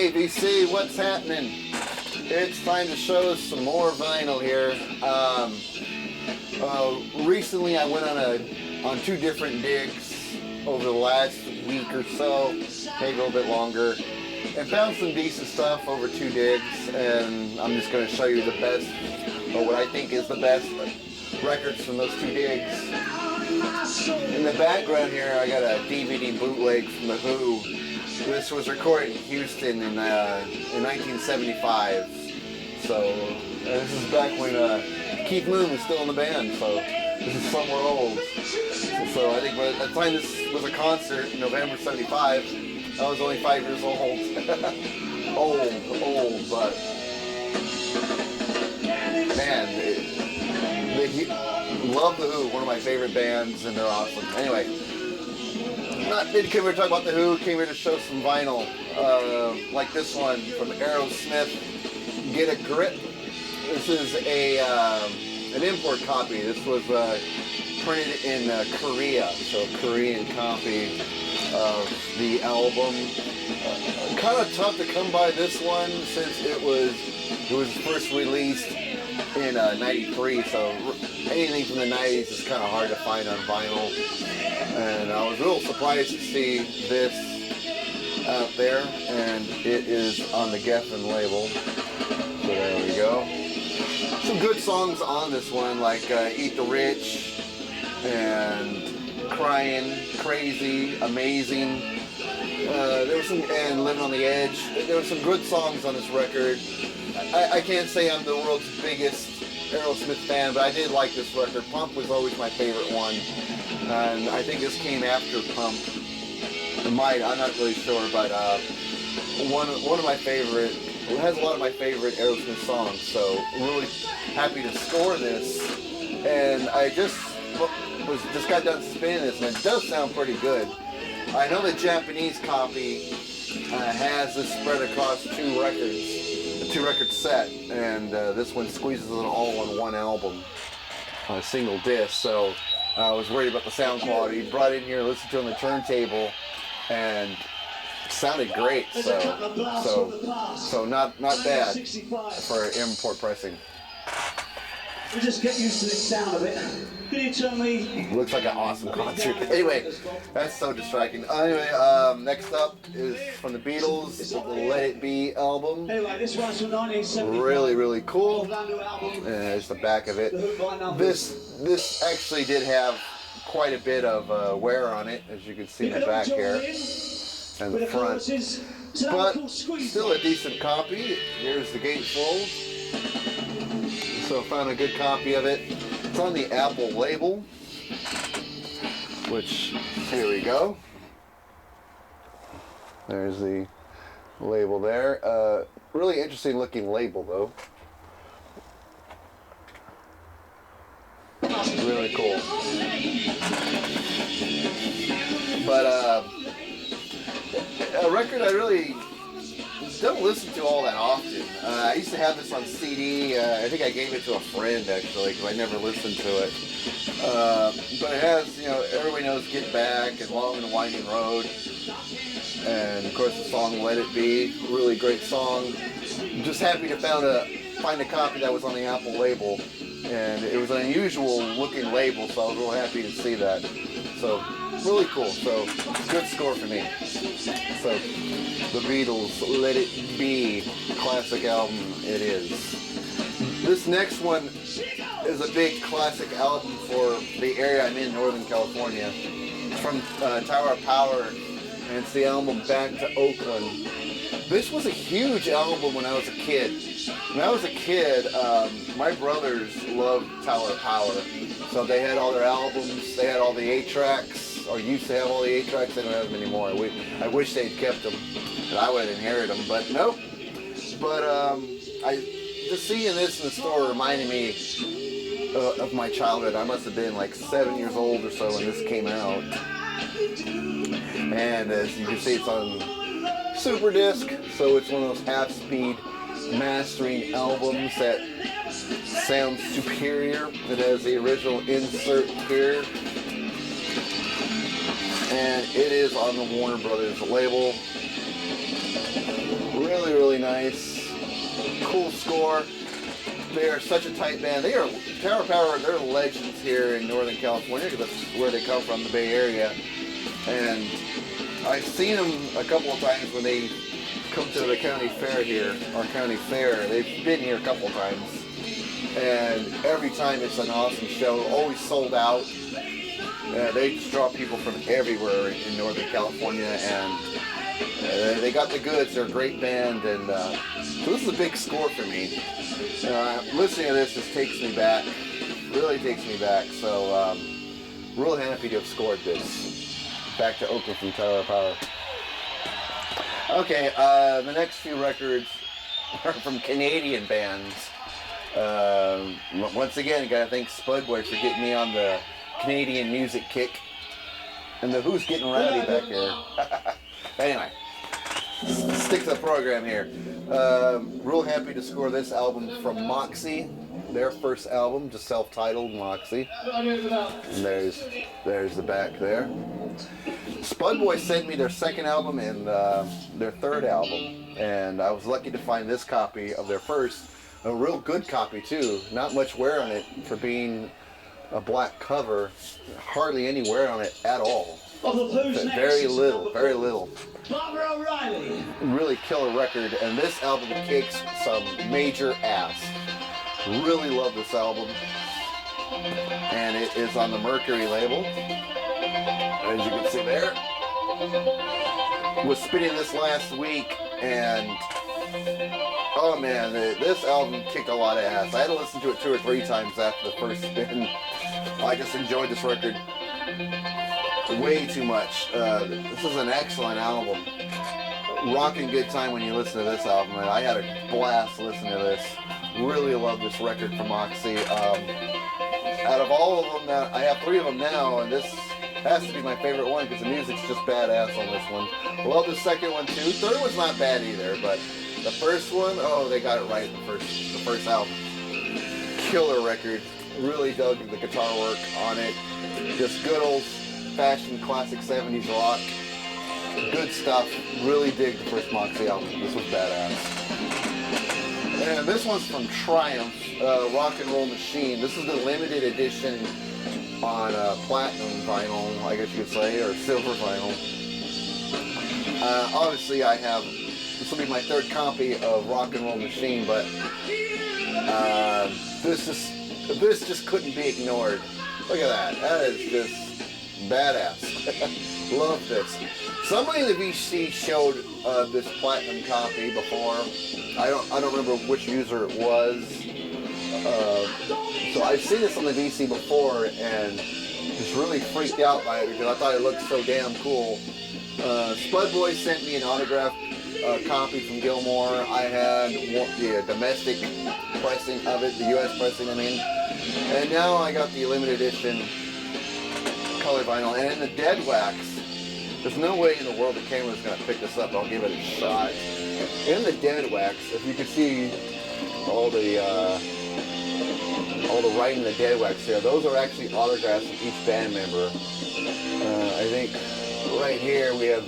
Hey VC, what's happening? It's time to show some more vinyl here. Recently I went on 2 different digs over the last week or so, maybe a little bit longer, and found some decent stuff over 2 digs, and I'm just going to show you the best, or what I think is the best records from those 2 digs. In the background here I got a DVD bootleg from The Who. This was recorded in Houston in 1975. So this is back when Keith Moon was still in the band. So this is somewhere old. So I think by the time this was a concert in November '75, I was only 5 years old. old, but man, love The Who. One of my favorite bands, and they're awesome. Anyway. Didn't come here to talk about The Who, came here to show some vinyl, like this one from Aerosmith, Get a Grip. This is an import copy. This was printed in Korea, so a Korean copy of the album. Kind of tough to come by this one since it was first released in '93, so anything from the '90s is kind of hard to find on vinyl. And I was real surprised to see this out there, and it is on the Geffen label. So there we go. Some good songs on this one, like Eat the Rich and Crying, Crazy, Amazing. There was some, and Living on the Edge. There were some good songs on this record. I can't say I'm the world's biggest Aerosmith fan, but I did like this record. Pump was always my favorite one. And I think this came after Pump. It might, I'm not really sure, but one of my favorite, it has a lot of my favorite Aerosmith songs, so I'm really happy to score this. And I just got done spinning this, and it does sound pretty good. I know the Japanese copy has this spread across 2 records, a 2-record set, and this one squeezes it all on one album, on a single disc. So I was worried about the sound quality. Brought it in here, listened to it on the turntable, and it sounded great. So not bad for import pressing. We just get used to the sound of it. Can you tell me? Looks like an awesome concert. Anyway, that's so distracting. Anyway, next up is from the Beatles, the Let It Be album. Anyway, this one's from 1975. Really cool. And there's the back of it. This actually did have quite a bit of wear on it, as you can see in the back here, and the front. But still a decent copy. Here's the gatefold. So I found a good copy of it. It's on the Apple label, which, here we go. There's the label there. Really interesting looking label though. Really cool. But a record I really don't listen to all that often. I used to have this on CD. I think I gave it to a friend actually, because I never listened to it. But it has, everybody knows Get Back and Long and Winding Road. And of course the song Let It Be, really great song. I'm just happy to find a copy that was on the Apple label. And it was an unusual looking label, so I was real happy to see that. So, really cool. So, good score for me. So, the Beatles, Let It Be, classic album it is. This next one is a big classic album for the area I'm in, Northern California. It's from Tower of Power, and it's the album Back to Oakland. This was a huge album when I was a kid. When I was a kid, my brothers loved Tower of Power. So they had all their albums, they had all the 8-tracks, or used to have all the 8-tracks, they don't have them anymore. I wish they'd kept them, and I would have inherited them, but nope. But just seeing this in the store reminded me of my childhood. I must have been like 7 years old or so when this came out. And as you can see, it's on Super Disc, so it's one of those half-speed mastering albums that sounds superior. It has the original insert here, and it is on the Warner Brothers label. nice. Cool score. They are such a tight band. They are Tower Power. They're legends here in Northern California because that's where they come from, the Bay Area. And I've seen them a couple of times when they come to the county fair here, our county fair. They've been here a couple of times, and every time it's an awesome show. Always sold out. They just draw people from everywhere in Northern California, and they got the goods. They're a great band, and so this is a big score for me. Listening to this just takes me back, really takes me back. So real happy to have scored this. Back to Oakland from Tower Power. Okay, the next few records are from Canadian bands. Once again, I gotta thank Spudboy for getting me on the Canadian music kick. And the Who's getting rowdy back here. Anyway, stick to the program here. Real happy to score this album from Moxie. Their first album, just self-titled Moxie. And there's the back there. Spudboy sent me their second album and their third album, and I was lucky to find this copy of their first, a real good copy too. Not much wear on it for being a black cover, hardly any wear on it at all. Very little, very little. Barbara O'Reilly. Really killer record, and this album kicks some major ass. Really love this album, and it is on the Mercury label. As you can see there, was spinning this last week, and oh man, this album kicked a lot of ass. I had to listen to it 2 or 3 times after the first spin. I just enjoyed this record way too much. This is an excellent album. Rocking good time when you listen to this album, and I had a blast listening to this. Really love this record from Moxie. Out of all of them, I have 3 of them now, and this has to be my favorite one because the music's just badass on this one. Love the second one too. Third one's not bad either, but the first one, oh, they got it right the first album. Killer record. Really dug the guitar work on it. Just good old fashioned classic 70s rock. Good stuff. Really dig the first Moxie album. This was badass. And this one's from Triumph, Rock and Roll Machine. This is the limited edition on platinum vinyl, I guess you could say, or silver vinyl. Obviously, I have, this will be my 3rd copy of Rock and Roll Machine, but this just couldn't be ignored. Look at that. That is just badass. Love this. Somebody in the VC showed this platinum copy before. I don't remember which user it was. So I've seen this on the VC before and just really freaked out by it because I thought it looked so damn cool. Spudboy sent me an autographed copy from Gilmore. I had the domestic pressing of it, the US pressing, I mean. And now I got the limited edition color vinyl. And in the dead wax, there's no way in the world the camera's going to pick this up. I'll give it a shot. In the dead wax, if you can see all the writing in the dead wax here, those are actually autographs of each band member. I think right here we have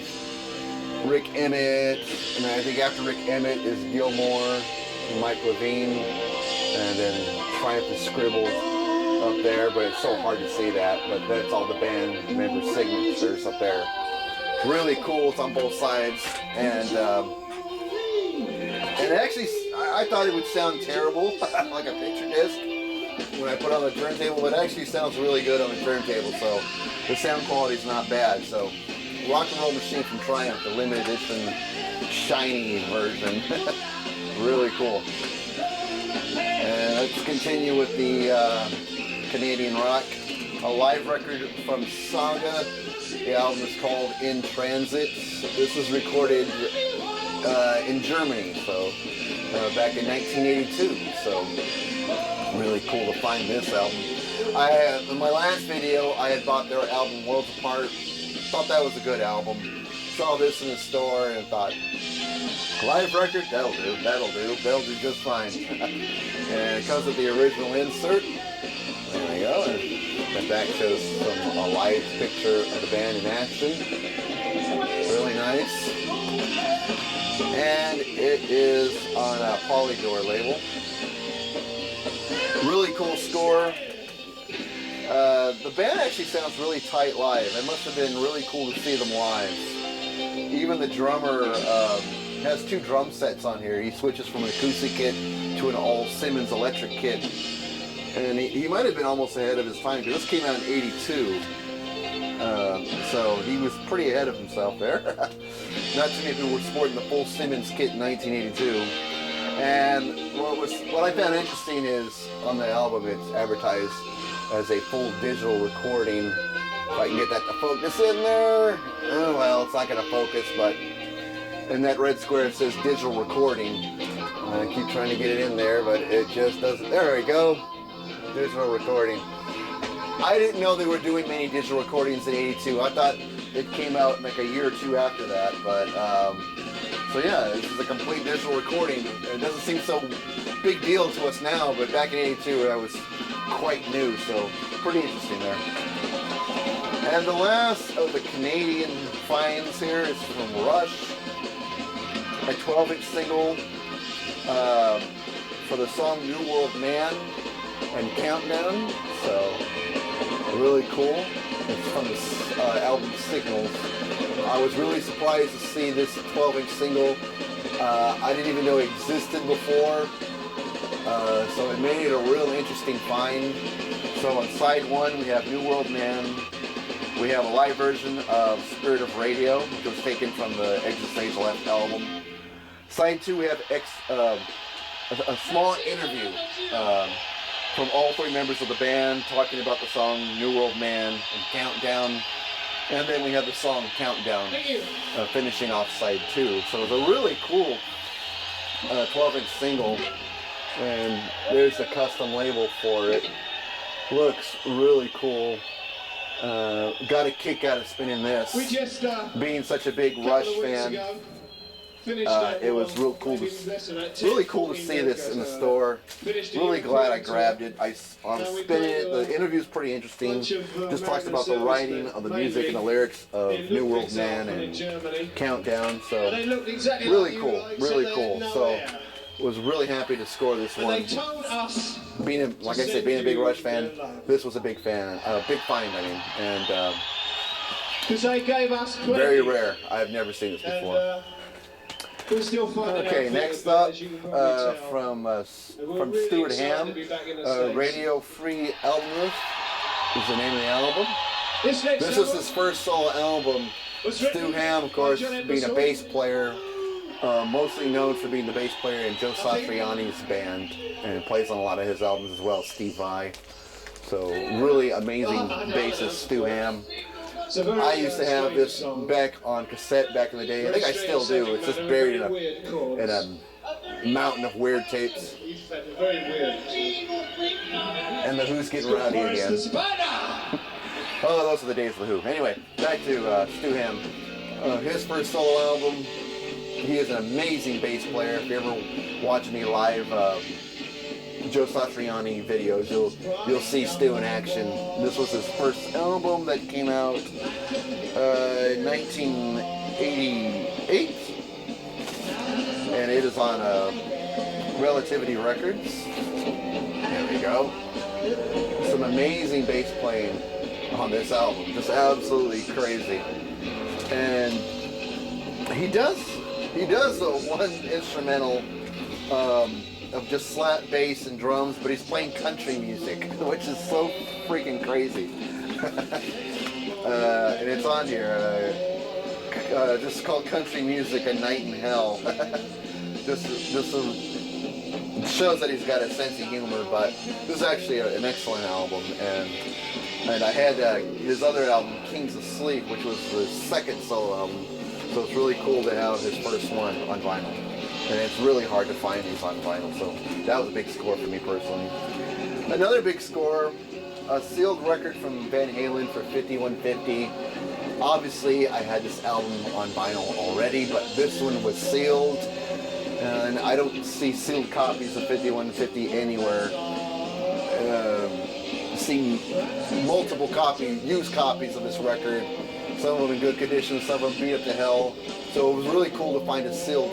Rick Emmett, and I think after Rick Emmett is Gilmore, Mike Levine, and then Triumph is scribbled up there, but it's so hard to see that, but that's all the band member signatures up there. Really cool, it's on both sides, and actually, I thought it would sound terrible, like a picture disc, when I put it on the turntable, but it actually sounds really good on the turntable, so the sound quality is not bad. So, Rock and Roll Machine from Triumph, the limited edition, shiny version. Really cool. And let's continue with the Canadian rock. A live record from Saga. The album is called In Transit. This was recorded in Germany, so back in 1982. So really cool to find this album. In my last video, I had bought their album Worlds Apart. Thought that was a good album. Saw this in the store and thought, live record, that'll do just fine. And because of the original insert, there we go. And the back shows a live picture of the band in action. Really nice. And it is on a Polydor label. Really cool score. The band actually sounds really tight live. It must have been really cool to see them live. Even the drummer has 2 drum sets on here. He switches from an acoustic kit to an all Simmons electric kit. And he might have been almost ahead of his time, because this came out in '82. So he was pretty ahead of himself there. Not too many people were sporting the full Simmons kit in 1982. And what I found interesting is on the album it's advertised as a full digital recording. If I can get that to focus in there. Oh well, it's not going to focus, but in that red square it says digital recording. I keep trying to get it in there, but it just doesn't. There we go. Digital recording. I didn't know they were doing many digital recordings in '82. I thought it came out like a year or 2 after that, but so yeah, this is a complete digital recording. It doesn't seem so big deal to us now, but back in '82 I was quite new, so pretty interesting there. And the last of the Canadian finds here is from Rush, a 12-inch single for the song New World Man and Countdown, so really cool. It's from the album Signals. I was really surprised to see this 12-inch single. I didn't even know it existed before, so it made it a real interesting find. So on side 1 we have New World Man. We have a live version of Spirit of Radio, which was taken from the Exit Stage Left album. Side 2 we have a small interview from all 3 members of the band talking about the song New World Man and Countdown. And then we have the song Countdown finishing off side 2. So it's a really cool 12-inch single. And there's a custom label for it. Looks really cool. Got a kick out of spinning this. Being such a big Rush fan, it was real cool to see this in the store. Really glad I grabbed it. I'm spinning it. The interview's pretty interesting. Just talks about the writing of the music and the lyrics of New World Man and Countdown. So really cool, really cool. So was really happy to score this one. Being like I said, being a big Rush fan, this was a big find. I mean, and very rare. I've never seen this before. Okay, next up from Stuart Ham, Radio Free Album is the name of the album. This is his first solo album. Stu Ham, of course, being a bass player, mostly known for being the bass player in Joe Satriani's band, and plays on a lot of his albums as well, Steve Vai. So really amazing bassist, Stu Ham. I used to have this back on cassette back in the day. I think I still do. It's just buried in a mountain of weird tapes. And the Who's getting rowdy again. Oh, those are the days of the Who. Anyway, back to Stu Ham. His first solo album. He is an amazing bass player. If you ever watch any live Joe Satriani videos, you'll see Stu in action. This was his first album that came out in 1988, and it is on Relativity Records. There we go. Some amazing bass playing on this album, just absolutely crazy. And he does the one instrumental of just slap bass and drums, but he's playing country music, which is so freaking crazy. And it's on here, just called Country Music, A Night in Hell. just shows that he's got a sense of humor, but this is actually an excellent album. And I had his other album, Kings of Sleep, which was the second solo album, so it's really cool to have his first one on vinyl. And it's really hard to find these on vinyl, so that was a big score for me personally. Another big score, a sealed record from Van Halen for 5150. Obviously, I had this album on vinyl already, but this one was sealed, and I don't see sealed copies of 5150 anywhere. Seen multiple used copies of this record, some of them in good condition, some of them beat up to hell. So it was really cool to find a sealed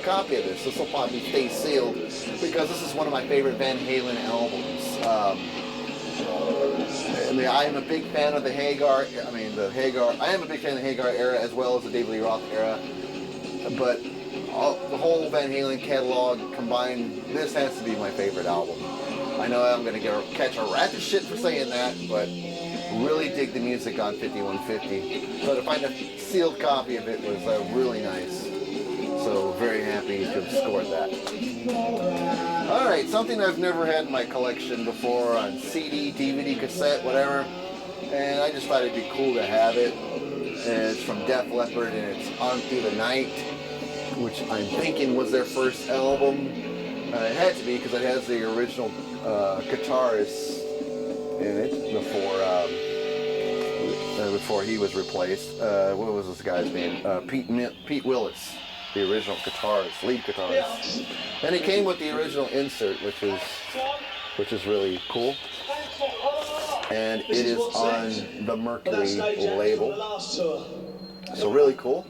copy of this. This will probably stay sealed because this is one of my favorite Van Halen albums. I mean, I am a big fan of the Hagar. I mean, the Hagar. I am a big fan of the Hagar era as well as the David Lee Roth era. But the whole Van Halen catalog combined, this has to be my favorite album. I know I'm going to catch a rat of shit for saying that, but really dig the music on 5150. So to find a sealed copy of it was really nice. So very happy to have scored that. Alright, something I've never had in my collection before on CD, DVD, cassette, whatever. And I just thought it'd be cool to have it. And it's from Def Leppard and it's On Through the Night, which I'm thinking was their first album. It had to be because it has the original guitarist in it before he was replaced. What was this guy's name? Pete Willis, the original guitarist, lead guitarist. And it came with the original insert, which is really cool. And it is on the Mercury label. So really cool.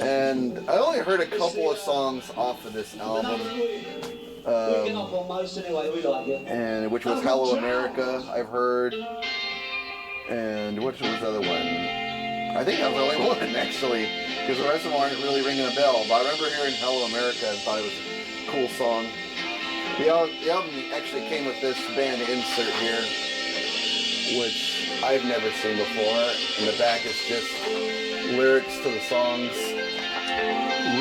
And I only heard a couple of songs off of this album. And which was Hello America, I've heard. And which was the other one? I think I was the only one, actually, because the rest of them aren't really ringing a bell. But I remember hearing Hello America and thought it was a cool song. The album actually came with this band insert here, which I've never seen before. And the back is just lyrics to the songs.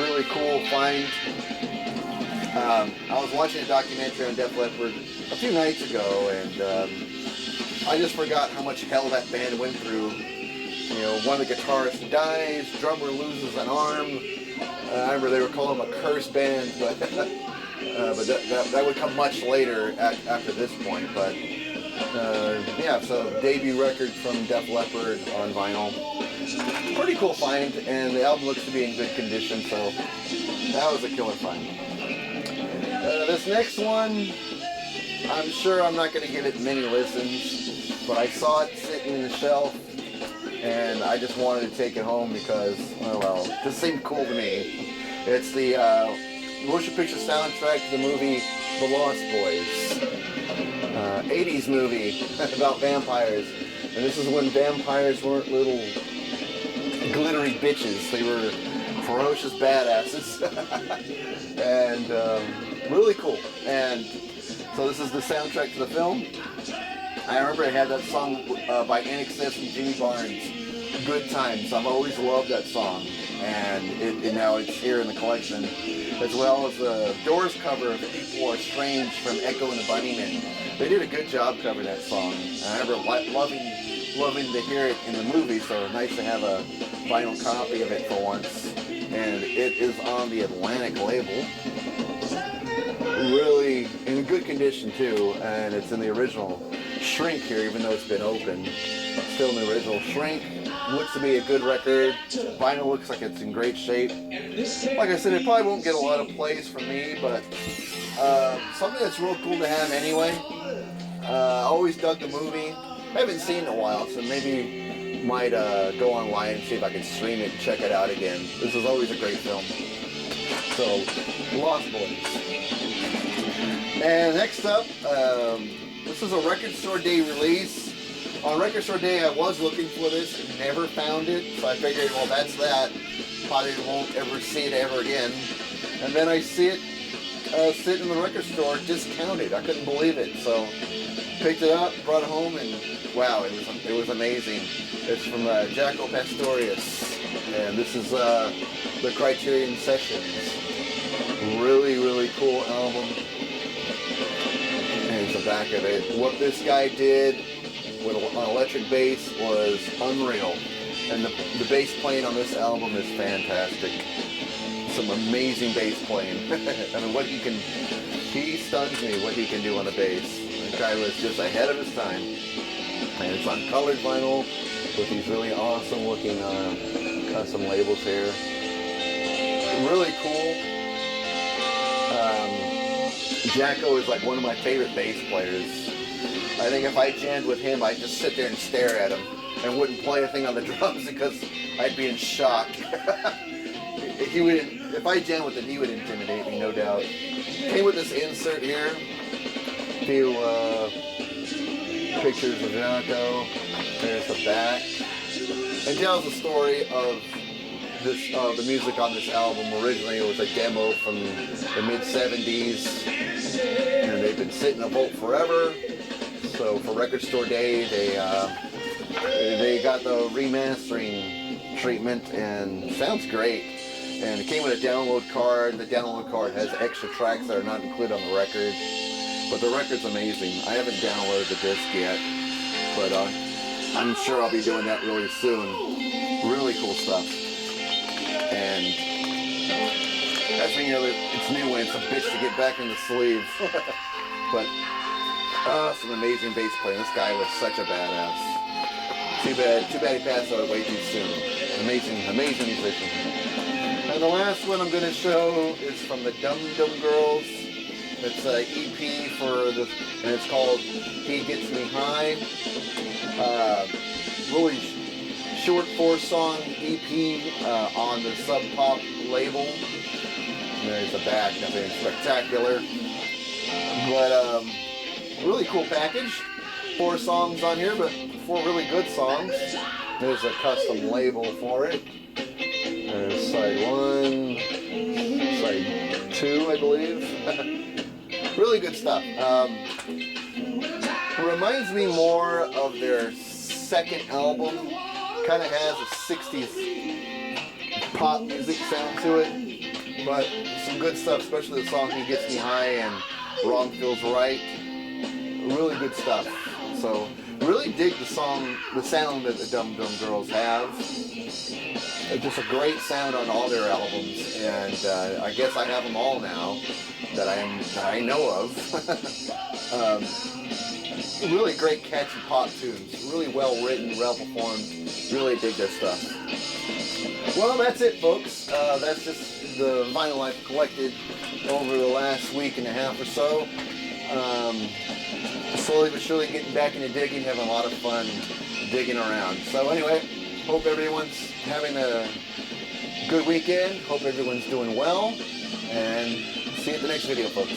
Really cool find. I was watching a documentary on Def Leppard a few nights ago, and I just forgot how much hell that band went through. You know, one of the guitarists dies, drummer loses an arm. I remember they were calling them a curse band, but that would come much later after this point. But yeah, so debut record from Def Leppard on vinyl. Pretty cool find, and the album looks to be in good condition, so that was a killer find. This next one, I'm sure I'm not going to give it many listens, but I saw it sitting in the shelf, and I just wanted to take it home because, oh well, it just seemed cool to me. It's the motion picture soundtrack to the movie The Lost Boys. 80s movie about vampires. And this is when vampires weren't little glittery bitches. They were ferocious badasses. And really cool. And so this is the soundtrack to the film. I remember it had that song by INXS and Jimmy Barnes, Good Times. I've always loved that song. And now it's here in the collection, as well as the Doors cover of People Are Strange from Echo and the Bunnymen. They did a good job covering that song. And I remember loving to hear it in the movie, so nice to have a vinyl copy of it for once. And it is on the Atlantic label. Really in good condition too, and it's in the original shrink here, even though it's been opened. Still in the original shrink. Looks to be a good record. Vinyl looks like it's in great shape. Like I said, it probably won't get a lot of plays from me, but something that's real cool to have anyway. I always dug the movie. I haven't seen it in a while, so maybe might go online and see if I can stream it and check it out again. This is always a great film. So, Lost Boys. And next up, this is a Record Store Day release. On Record Store Day, I was looking for this and never found it, so I figured, well, that's that. Probably won't ever see it ever again. And then I see it sitting in the record store, discounted. I couldn't believe it, so picked it up, brought it home, and wow, it was amazing. It's from Jaco Pastorius, and this is the Criterion Sessions. Really, really cool album. And it's the back of it. What this guy did with an electric bass was unreal, and the bass playing on this album is fantastic. Some amazing bass playing. I mean, he stuns me what he can do on the bass. The guy was just ahead of his time. And it's on colored vinyl with these really awesome looking custom labels here. Really cool. Jaco is like one of my favorite bass players. I think if I jammed with him, I'd just sit there and stare at him. and wouldn't play a thing on the drums because I'd be in shock. He would, if I jammed with him, he would intimidate me, no doubt. Came with this insert here. A few pictures of Janko. There's the back. And tells the story of this, the music on this album. Originally, it was a demo from the mid-70s, and they've been sitting in a vault forever. So for Record Store Day, they got the remastering treatment, and sounds great. And it came with a download card. The download card has extra tracks that are not included on the record, but the record's amazing. I haven't downloaded the disc yet, but I'm sure I'll be doing that really soon. Really cool stuff. And that's when you know that it's new and it's a bitch to get back in the sleeve. But some amazing bass playing. This guy was such a badass. Too bad he passed away way too soon. Amazing musician. And the last one I'm going to show is from the Dum Dum Girls. It's an EP and it's called He Gets Me High. Really short 4-song EP on the Sub Pop label. And there's the back, nothing spectacular. But really cool package. 4 songs on here, but 4 really good songs. There's a custom label for it. There's side 1, side 2, I believe. Really good stuff. It reminds me more of their second album. Kind of has a 60s pop music sound to it. But some good stuff, especially the song He Gets Me High and Wrong Feels Right. Really good stuff. So really dig the sound that the Dum Dum Girls have. It's just a great sound on all their albums, and I guess I have them all now that I know of. Really great catchy pop tunes, really well written, well performed. Really dig their stuff. Well, that's it, folks. That's just the vinyl I've collected over the last week and a half or so. Slowly but surely getting back into digging, having a lot of fun digging around. So anyway, hope everyone's having a good weekend. Hope everyone's doing well. And see you at the next video, folks.